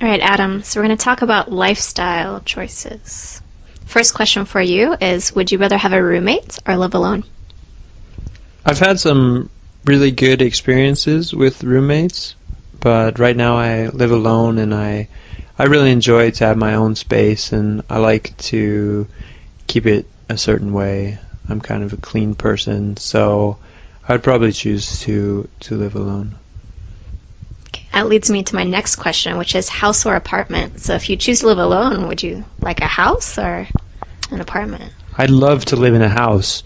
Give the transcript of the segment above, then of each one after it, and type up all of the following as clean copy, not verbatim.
All right, Adam, so we're going to talk about lifestyle choices. First question for you is, would you rather have a roommate or live alone? I've had some really good experiences with roommates, but right now I live alone, and I really enjoy to have my own space, and I like to keep it a certain way. I'm kind of a clean person, so I'd probably choose to live alone. Okay, that leads me to my next question, which is house or apartment. So if you choose to live alone, would you like a house or an apartment? I'd love to live in a house.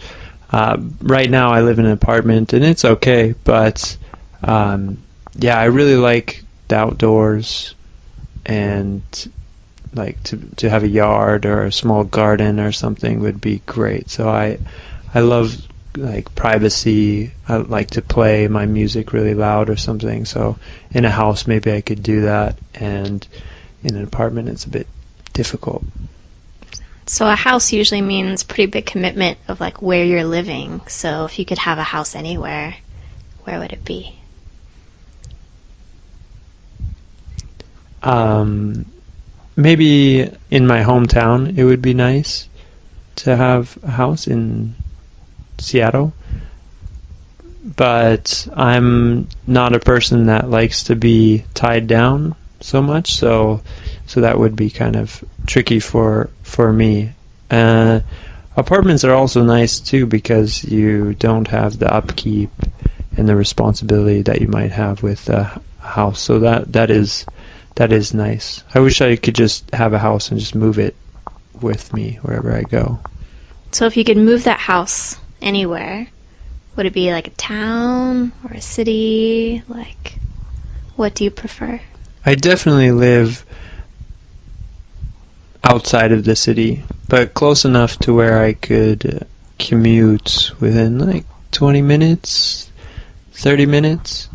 Right now I live in an apartment, and it's okay, but yeah, I really like the outdoors, and like to have a yard or a small garden or something would be great. So I love like privacy. I like to play my music really loud or something. So in a house maybe I could do that, and in an apartment it's a bit difficult. So a house usually means pretty big commitment of like where you're living. So if you could have a house anywhere, where would it be? Maybe in my hometown it would be nice to have a house in Seattle, but I'm not a person that likes to be tied down so much, so that would be kind of tricky for me. Apartments are also nice too because you don't have the upkeep and the responsibility that you might have with a house, so that is nice. I wish I could just have a house and just move it with me wherever I go. So if you could move that house anywhere, would it be like a town or a city? Like, what do you prefer? I definitely live outside of the city, but close enough to where I could commute within like 20 minutes, 30 minutes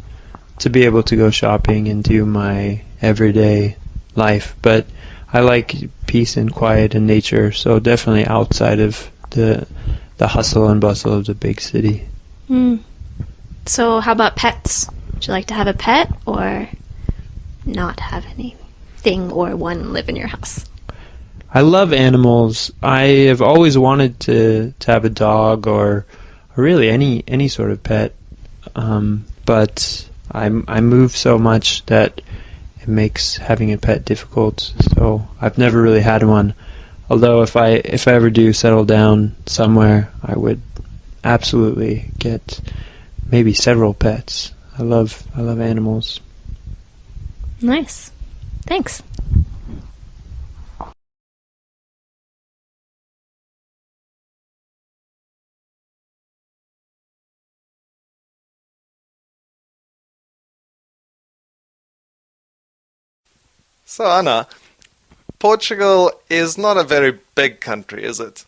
to be able to go shopping and do my everyday life. But I like peace and quiet and nature, so definitely outside of the hustle and bustle of the big city. So how about pets? Would you like to have a pet or not have anything or one live in your house? I love animals. I have always wanted to have a dog or really any sort of pet, but I move so much that it makes having a pet difficult, so I've never really had one. Although if I ever do settle down somewhere, I would absolutely get maybe several pets. I love animals. Nice. Thanks. So, Anna, Portugal is not a very big country, is it?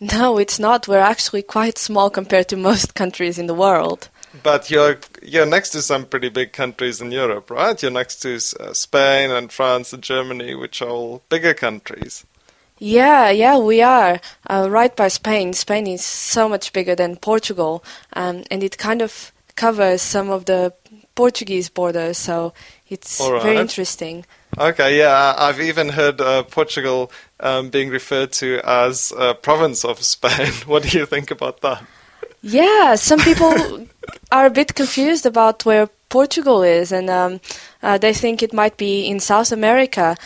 No, it's not. We're actually quite small compared to most countries in the world. But you're next to some pretty big countries in Europe, right? You're next to Spain and France and Germany, which are all bigger countries. Yeah, we are. Right by Spain. Spain is so much bigger than Portugal, and it kind of covers some of the Portuguese borders, so it's very interesting. Okay, yeah, I've even heard Portugal being referred to as a province of Spain. What do you think about that? Yeah, some people are a bit confused about where Portugal is, and they think it might be in South America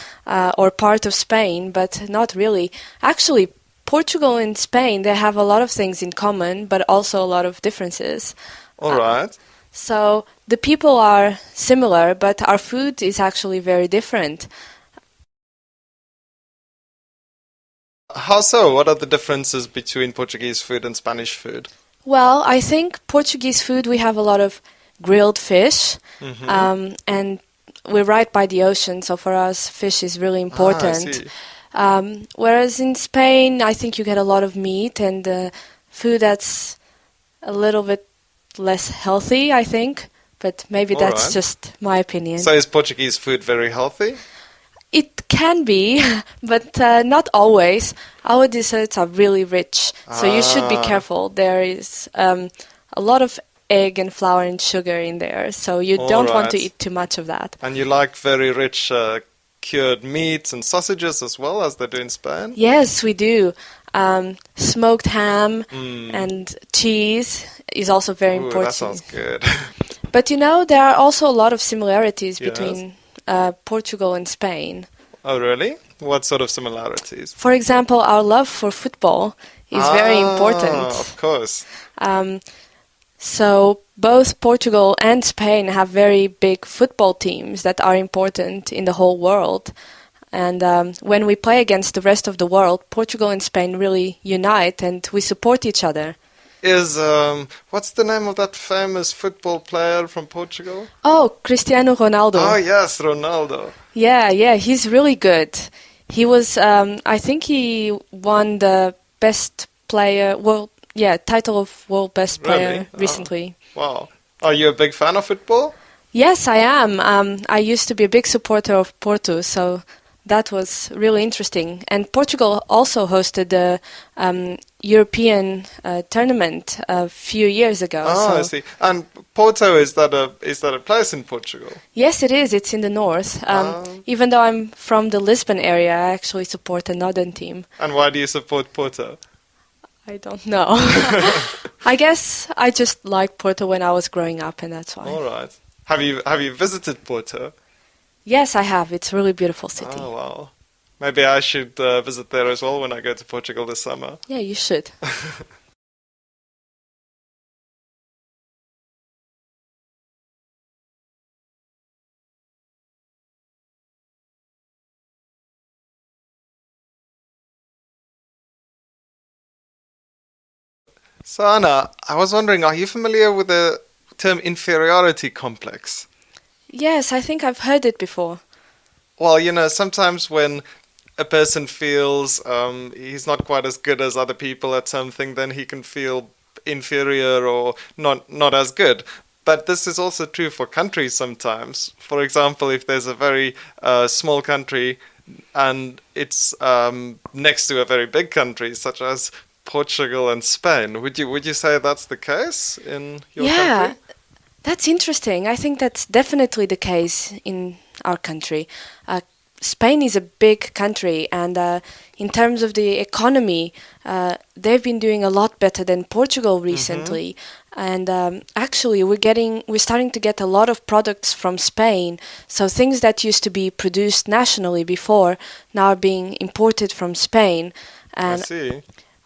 or part of Spain, but not really. Actually, Portugal and Spain, they have a lot of things in common, but also a lot of differences. All right. So the people are similar, but our food is actually very different. How so? What are the differences between Portuguese food and Spanish food? Well, I think Portuguese food, we have a lot of grilled fish, and we're right by the ocean, so for us, fish is really important. Whereas in Spain, I think you get a lot of meat and food that's a little bit less healthy, I think, but maybe that's just my opinion. So is Portuguese food very healthy? It can be, but not always. Our desserts are really rich, so you should be careful. There is a lot of egg and flour and sugar in there, so you don't want to eat too much of that. And you like very rich cured meats and sausages as well as they do in Spain? Yes, we do. Smoked ham and cheese is also very Ooh, important. that sounds good. But you know, there are also a lot of similarities Yes. between Portugal and Spain. Oh, really? What sort of similarities? For example, our love for football is very important. Of course. So both Portugal and Spain have very big football teams that are important in the whole world. And when we play against the rest of the world, Portugal and Spain really unite and we support each other. Is what's the name of that famous football player from Portugal? Oh, Cristiano Ronaldo. Oh yes, Ronaldo. Yeah, he's really good. He was, I think he won the best player, title of world best player Really? recently. Oh, wow. Are you a big fan of football? Yes, I am. I used to be a big supporter of Porto, so that was really interesting. And Portugal also hosted the European tournament a few years ago. Oh, so I see. And Porto, is that a place in Portugal? Yes, it is. It's in the north. Even though I'm from the Lisbon area, I actually support a northern team. And why do you support Porto? I don't know. I guess I just liked Porto when I was growing up, and that's why. All right. Have you visited Porto? Yes, I have. It's a really beautiful city. Oh wow. Maybe I should visit there as well when I go to Portugal this summer. Yeah, you should. So Anna, I was wondering, are you familiar with the term inferiority complex? Yes, I think I've heard it before. Well, sometimes when a person feels he's not quite as good as other people at something, then he can feel inferior or not as good. But this is also true for countries sometimes. For example, if there's a very small country and it's next to a very big country, such as Portugal and Spain, would you say that's the case in your country? That's interesting. I think that's definitely the case in our country. Spain is a big country, and in terms of the economy, they've been doing a lot better than Portugal recently. And actually, we're starting to get a lot of products from Spain. So things that used to be produced nationally before now are being imported from Spain. And I see.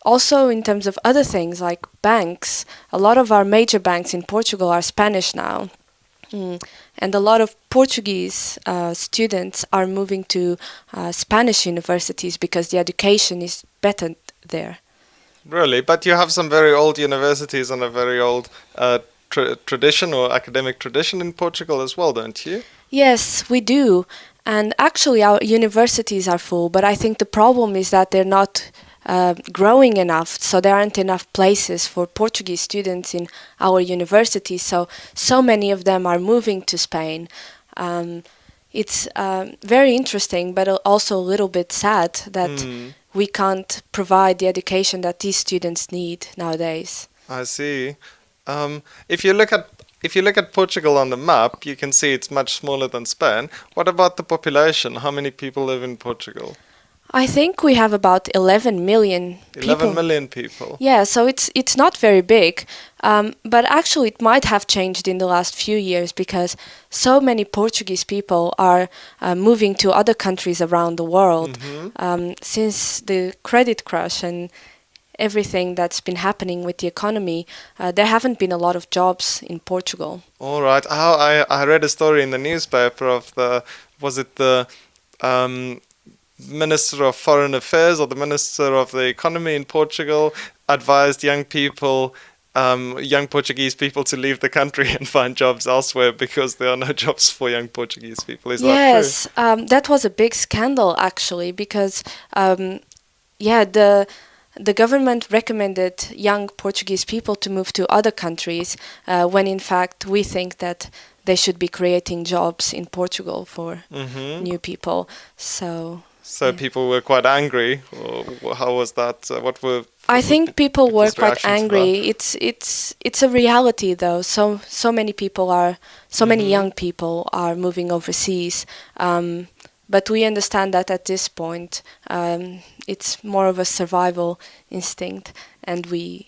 also, in terms of other things like banks, a lot of our major banks in Portugal are Spanish now. And a lot of Portuguese students are moving to Spanish universities because the education is better there. Really? But you have some very old universities and a very old tradition or academic tradition in Portugal as well, don't you? Yes, we do. And actually, our universities are full, but I think the problem is that they're not growing enough, so there aren't enough places for Portuguese students in our universities, so many of them are moving to Spain. It's very interesting, but also a little bit sad that we can't provide the education that these students need nowadays. I see. If you look at Portugal on the map, you can see it's much smaller than Spain. What about the population? How many people live in Portugal? I think we have about 11 million people. 11 million people. Yeah, so it's not very big, but actually it might have changed in the last few years because so many Portuguese people are moving to other countries around the world since the credit crash and everything that's been happening with the economy. There haven't been a lot of jobs in Portugal. All right. I read a story in the newspaper of the Minister of Foreign Affairs or the Minister of the Economy in Portugal advised young Portuguese people to leave the country and find jobs elsewhere because there are no jobs for young Portuguese people. Is that true? Yes, that was a big scandal actually because the government recommended young Portuguese people to move to other countries when in fact we think that they should be creating jobs in Portugal for new people. So people were quite angry, or how was that? I think people were people's quite reactions to angry. It's a reality though. So many people are, so many young people are moving overseas. but we understand that at this point it's more of a survival instinct, and we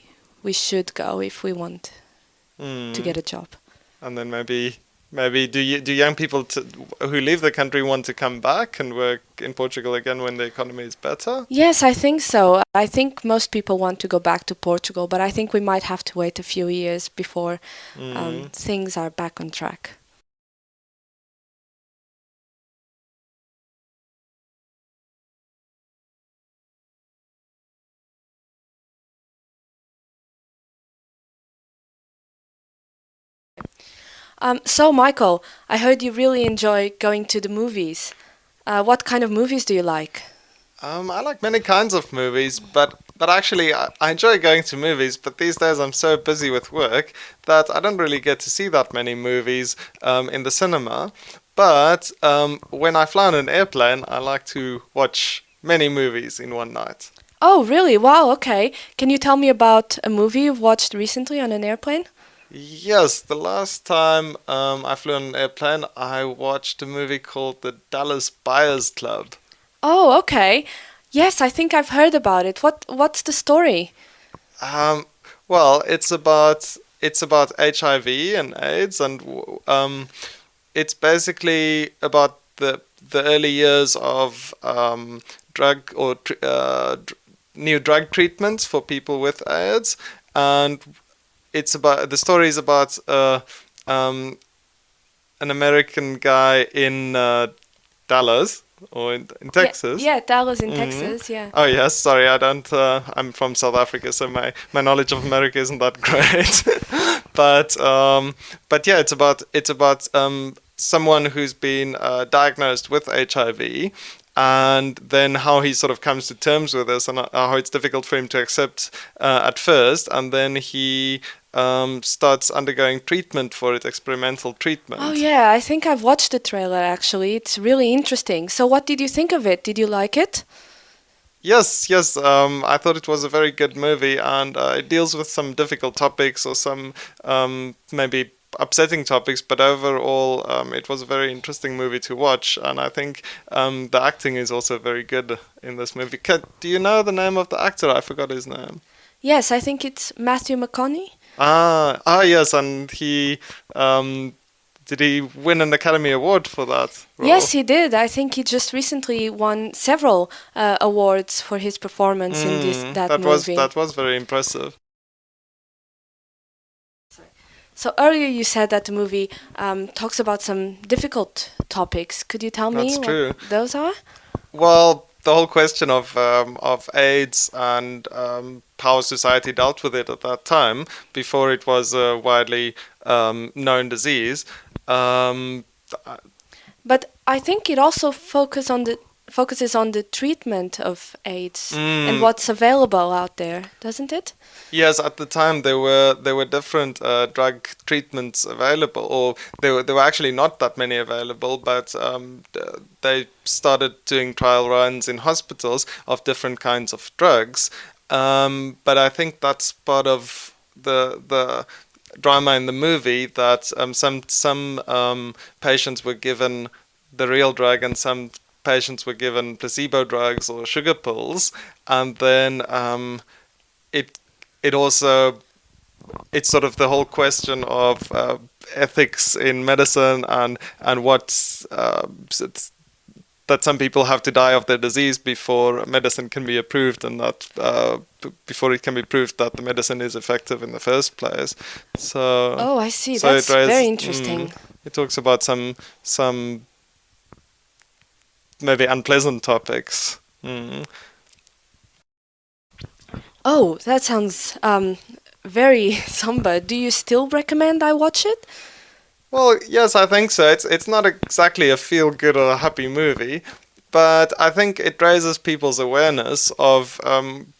should go if we want to get a job. And then maybe do young people who leave the country want to come back and work in Portugal again when the economy is better? Yes, I think so. I think most people want to go back to Portugal, but I think we might have to wait a few years before things are back on track. So, Michael, I heard you really enjoy going to the movies. What kind of movies do you like? I like many kinds of movies, but actually I enjoy going to movies, but these days I'm so busy with work that I don't really get to see that many movies in the cinema. But when I fly on an airplane, I like to watch many movies in one night. Oh, really? Wow, okay. Can you tell me about a movie you've watched recently on an airplane? Yes, the last time I flew on an airplane, I watched a movie called The Dallas Buyers Club. Oh, okay. Yes, I think I've heard about it. What's the story? Well, it's about HIV and AIDS, and it's basically about the early years of drug or new drug treatments for people with AIDS, and the story is about an American guy in Dallas or in Texas. Yeah, Dallas in Texas, yeah. Oh yes, sorry, I don't. I'm from South Africa, so my knowledge of America isn't that great. but yeah, it's about someone who's been diagnosed with HIV, and then how he sort of comes to terms with this, and how it's difficult for him to accept at first, and then he starts undergoing treatment for it, experimental treatment. Oh yeah, I think I've watched the trailer actually. It's really interesting. So what did you think of it? Did you like it? Yes. I thought it was a very good movie, and it deals with some difficult topics or some maybe upsetting topics, but overall it was a very interesting movie to watch, and I think the acting is also very good in this movie. Do you know the name of the actor? I forgot his name. Yes, I think it's Matthew McConaughey. Yes, and he did he win an Academy Award for that role? Yes, he did. I think he just recently won several awards for his performance in that movie. That was very impressive. So earlier you said that the movie talks about some difficult topics. Could you tell me what those are? Well, the whole question of AIDS and how society dealt with it at that time, before it was a widely known disease. But I think it also focuses on the treatment of AIDS and what's available out there, doesn't it? Yes, at the time there were different drug treatments available, or there were actually not that many available, but they started doing trial runs in hospitals of different kinds of drugs. But I think that's part of the drama in the movie, that some patients were given the real drug and some patients were given placebo drugs or sugar pills, and then it's sort of the whole question of ethics in medicine and what's that some people have to die of their disease before medicine can be approved, and that before it can be proved that the medicine is effective in the first place. So I see. That's very interesting. It talks about some maybe unpleasant topics. Oh, that sounds very somber. Do you still recommend I watch it? Well, yes, I think so. It's not exactly a feel-good or a happy movie, but I think it raises people's awareness of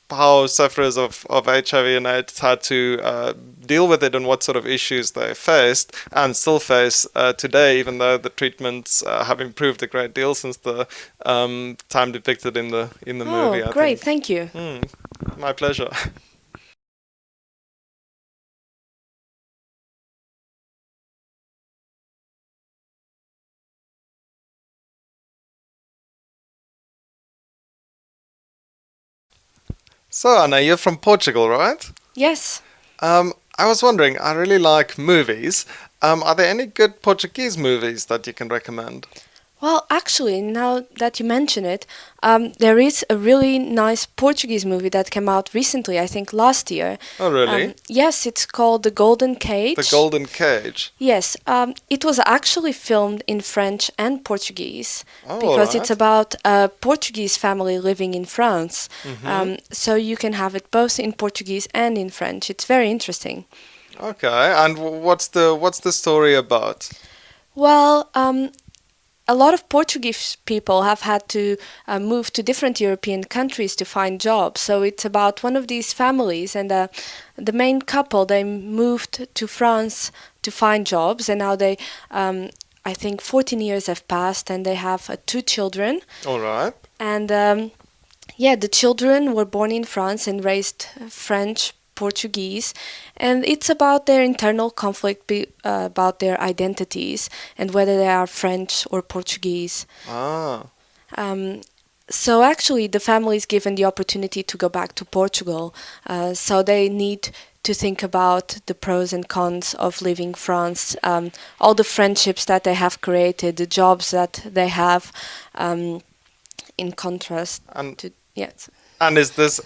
how sufferers of HIV and AIDS had to deal with it and what sort of issues they faced and still face today, even though the treatments have improved a great deal since the time depicted in the movie. Oh, great! Thank you. My pleasure. So, Anna, you're from Portugal, right? Yes. I was wondering, I really like movies. Are there any good Portuguese movies that you can recommend? Well, actually, now that you mention it, there is a really nice Portuguese movie that came out recently, I think last year. Oh, really? Yes, it's called The Golden Cage. The Golden Cage. Yes, it was actually filmed in French and Portuguese because right. it's about a Portuguese family living in France. So you can have it both in Portuguese and in French. It's very interesting. Okay, and what's the story about? Well, a lot of Portuguese people have had to move to different European countries to find jobs. So it's about one of these families, and the main couple, they moved to France to find jobs, and now they, I think 14 years have passed, and they have 2 children. All right. And the children were born in France and raised French, Portuguese, and it's about their internal conflict about their identities and whether they are French or Portuguese. So actually the family is given the opportunity to go back to Portugal, so they need to think about the pros and cons of leaving France, all the friendships that they have created, the jobs that they have, in contrast to... Yes. And this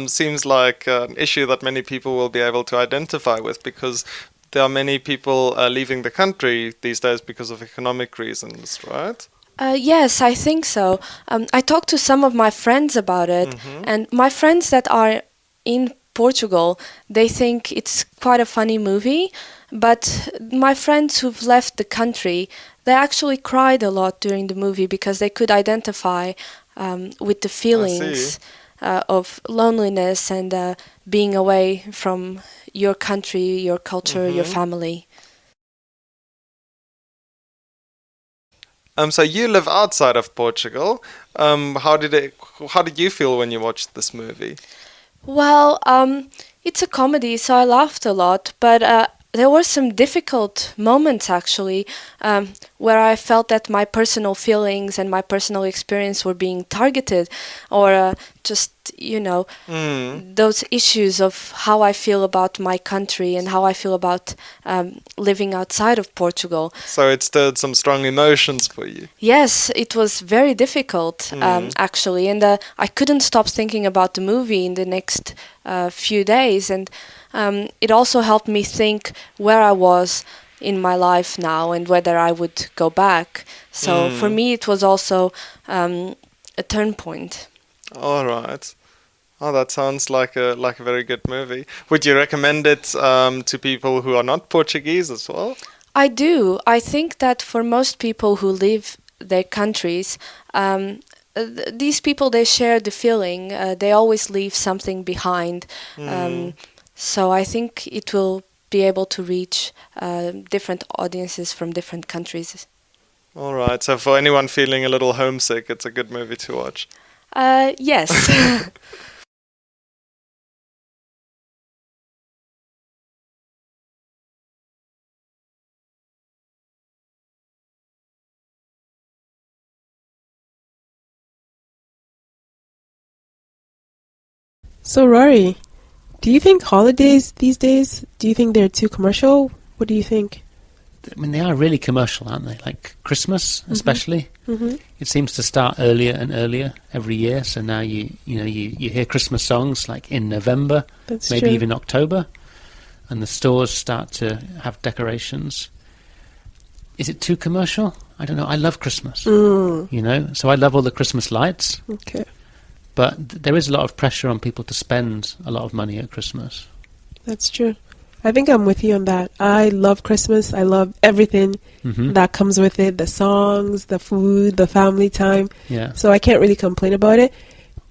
seems like an issue that many people will be able to identify with, because there are many people leaving the country these days because of economic reasons, right? Yes, I think so. I talked to some of my friends about it, and my friends that are in Portugal, they think it's quite a funny movie, but my friends who've left the country, they actually cried a lot during the movie because they could identify with the feelings of loneliness and being away from your country, your culture, your family. So you live outside of Portugal. How did you feel when you watched this movie? Well, it's a comedy, so I laughed a lot, but there were some difficult moments actually, where I felt that my personal feelings and my personal experience were being targeted, or just, those issues of how I feel about my country and how I feel about living outside of Portugal. So it stirred some strong emotions for you. Yes, it was very difficult, actually, and I couldn't stop thinking about the movie in the next few days, and it also helped me think where I was in my life now and whether I would go back. So for me, it was also a turn point. All right. Oh, that sounds like a very good movie. Would you recommend it to people who are not Portuguese as well? I do. I think that for most people who leave their countries, these people, they share the feeling. They always leave something behind. So I think it will be able to reach different audiences from different countries. All right. So for anyone feeling a little homesick, it's a good movie to watch. Yes. So Rory, do you think holidays these days, do you think they're too commercial? What do you think? I mean, they are really commercial, aren't they? Like Christmas, especially. It seems to start earlier and earlier every year. So now you hear Christmas songs like in November, maybe true. even October, and the stores start to have decorations. Is it too commercial? I don't know. I love Christmas, so I love all the Christmas lights. Okay. But there is a lot of pressure on people to spend a lot of money at Christmas. That's true. I think I'm with you on that. I love Christmas. I love everything that comes with it. The songs, the food, the family time. Yeah. So I can't really complain about it.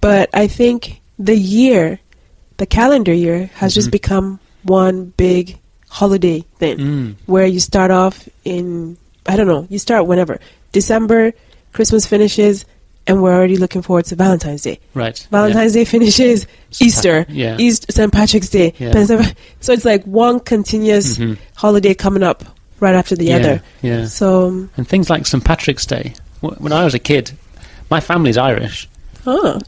But I think the calendar year has just become one big holiday thing where you start off in, you start whenever. December, Christmas finishes, and we're already looking forward to Valentine's Day. Right. Valentine's Day finishes, Easter, St. Patrick's Day. Yeah. So it's like one continuous holiday coming up right after the other. Yeah. So and things like St. Patrick's Day. When I was a kid, my family's Irish. Oh.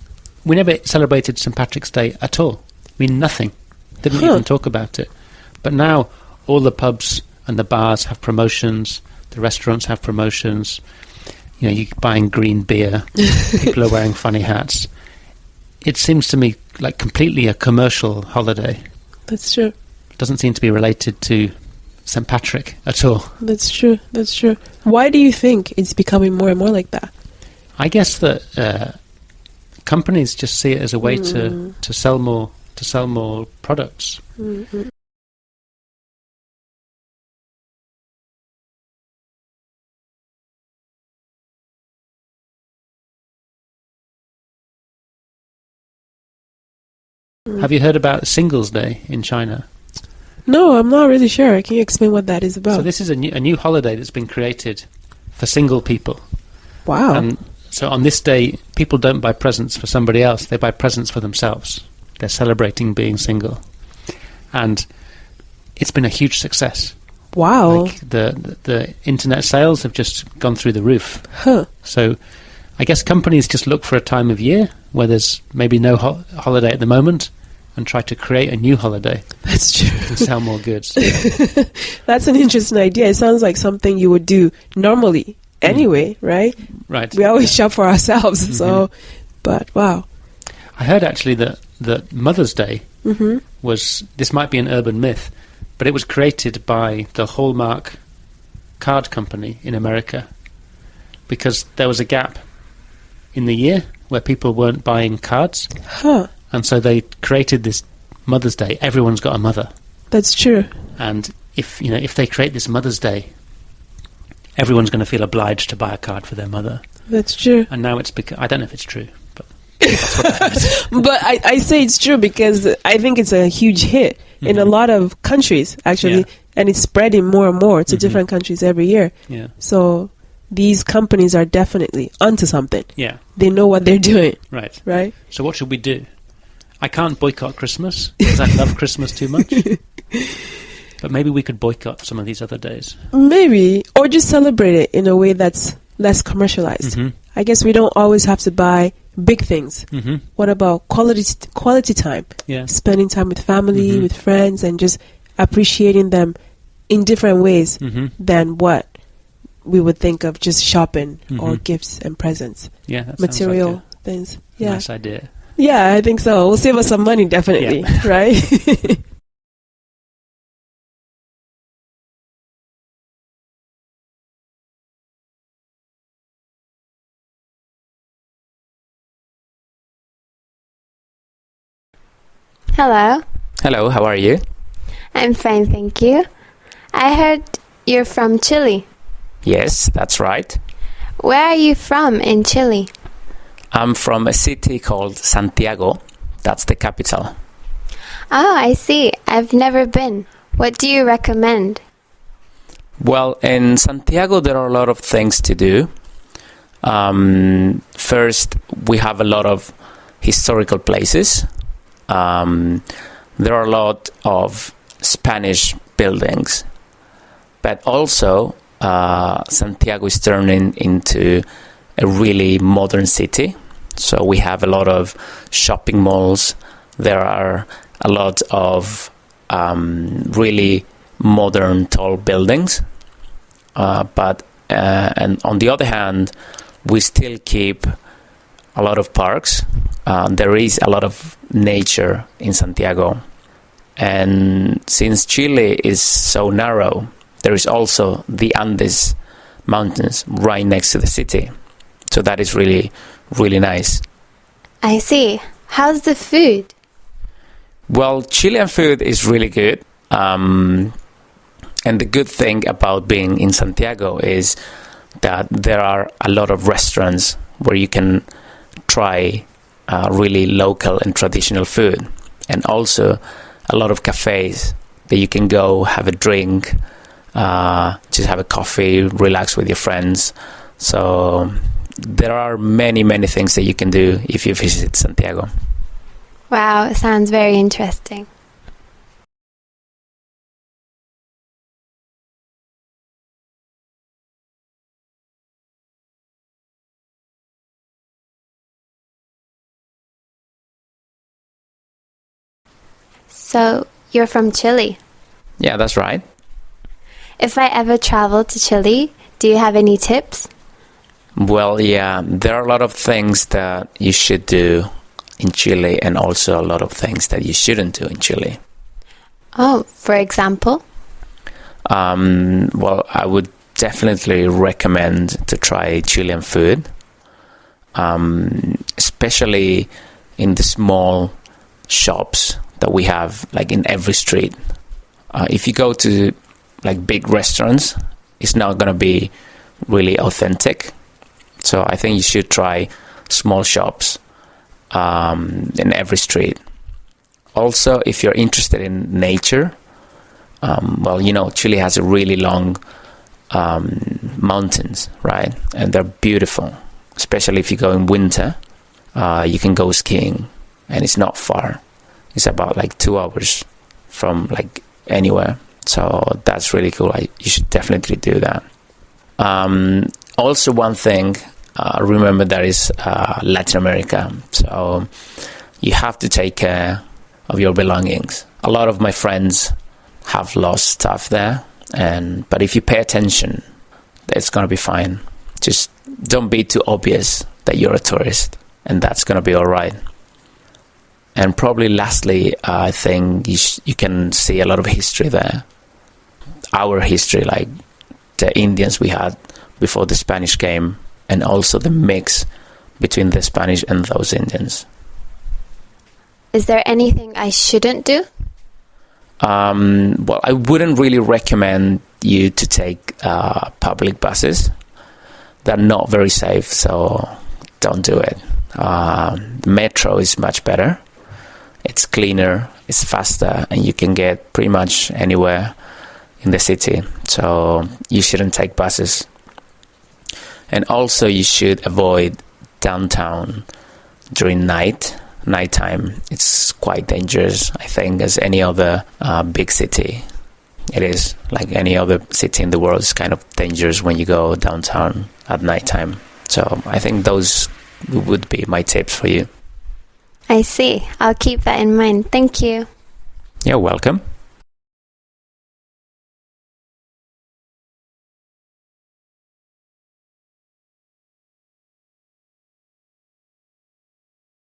we never celebrated St. Patrick's Day at all. I mean, nothing. Didn't even talk about it. But now all the pubs and the bars have promotions. The restaurants have promotions. You know, you're buying green beer. People are wearing funny hats. It seems to me like completely a commercial holiday. That's true. It doesn't seem to be related to St. Patrick at all. That's true. That's true. Why do you think it's becoming more and more like that? I guess that companies just see it as a way to sell more products. Mm-hmm. Have you heard about Singles Day in China? No, I'm not really sure. Can you explain what that is about? So this is a new holiday that's been created for single people. Wow. And so on this day, people don't buy presents for somebody else. They buy presents for themselves. They're celebrating being single. And it's been a huge success. Wow. Like the internet sales have just gone through the roof. Huh. So I guess companies just look for a time of year where there's maybe no holiday at the moment and try to create a new holiday. That's true. And sell more goods. That's an interesting idea. It sounds like something you would do normally anyway, right? Right. We always shop for ourselves. So, but wow. I heard actually that Mother's Day was, this might be an urban myth, but it was created by the Hallmark card company in America because there was a gap in the year where people weren't buying cards. Huh. And so they created this Mother's Day. Everyone's got a mother. That's true. And if they create this Mother's Day, everyone's going to feel obliged to buy a card for their mother. That's true. And now it's I don't know if it's true, but that's what I heard. But I say it's true because I think it's a huge hit in a lot of countries, actually. Yeah. And it's spreading more and more to different countries every year. Yeah. So these companies are definitely onto something. Yeah. They know what they're doing. Right. Right? So what should we do? I can't boycott Christmas because I love Christmas too much. But maybe we could boycott some of these other days. Maybe. Or just celebrate it in a way that's less commercialized. I guess we don't always have to buy big things. What about quality time? Yeah. Spending time with family, with friends, and just appreciating them in different ways than what we would think of just shopping or gifts and presents. Yeah, that material sounds like things. a Yeah. nice idea. Yeah, I think so. We'll save us some money, definitely. Yeah. Right? Hello. Hello, how are you? I'm fine, thank you. I heard you're from Chile. Yes, that's right. Where are you from in Chile? I'm from a city called Santiago. That's the capital. Oh, I see. I've never been. What do you recommend? Well, in Santiago there are a lot of things to do. First, we have a lot of historical places. There are a lot of Spanish buildings. But also, Santiago is turning into a really modern city. So we have a lot of shopping malls. There are a lot of really modern, tall buildings. But on the other hand, we still keep a lot of parks. There is a lot of nature in Santiago. And since Chile is so narrow, there is also the Andes Mountains right next to the city. So that is really, really nice. I see. How's the food? Well, Chilean food is really good. And the good thing about being in Santiago is that there are a lot of restaurants where you can try really local and traditional food. And also a lot of cafes that you can go have a drink, just have a coffee, relax with your friends. So there are many, many things that you can do if you visit Santiago. Wow, it sounds very interesting. So, you're from Chile. Yeah, that's right. If I ever travel to Chile, do you have any tips? Well, yeah, there are a lot of things that you should do in Chile and also a lot of things that you shouldn't do in Chile. Oh, for example? Well, I would definitely recommend to try Chilean food, especially in the small shops that we have, like in every street. If you go to like big restaurants, it's not going to be really authentic. So I think you should try small shops in every street. Also, if you're interested in nature, well, you know, Chile has a really long mountains, right? And they're beautiful, especially if you go in winter. You can go skiing, and it's not far. It's about like 2 hours from like anywhere. So that's really cool. You should definitely do that. Also, one thing, remember there is Latin America. So you have to take care of your belongings. A lot of my friends have lost stuff there, but if you pay attention, it's going to be fine. Just don't be too obvious that you're a tourist, and that's going to be all right. And probably lastly, I think you can see a lot of history there. Our history, like the Indians we had before the Spanish came, and also the mix between the Spanish and those Indians. Is there anything I shouldn't do? Well, I wouldn't really recommend you to take public buses. They're not very safe, so don't do it. Metro is much better. It's cleaner, it's faster, and you can get pretty much anywhere in the city. So you shouldn't take buses. And also you should avoid downtown during nighttime. It's quite dangerous, I think, as any other big city. It is like any other city in the world. It's kind of dangerous when you go downtown at nighttime. So I think those would be my tips for you. I see. I'll keep that in mind. Thank you. You're welcome.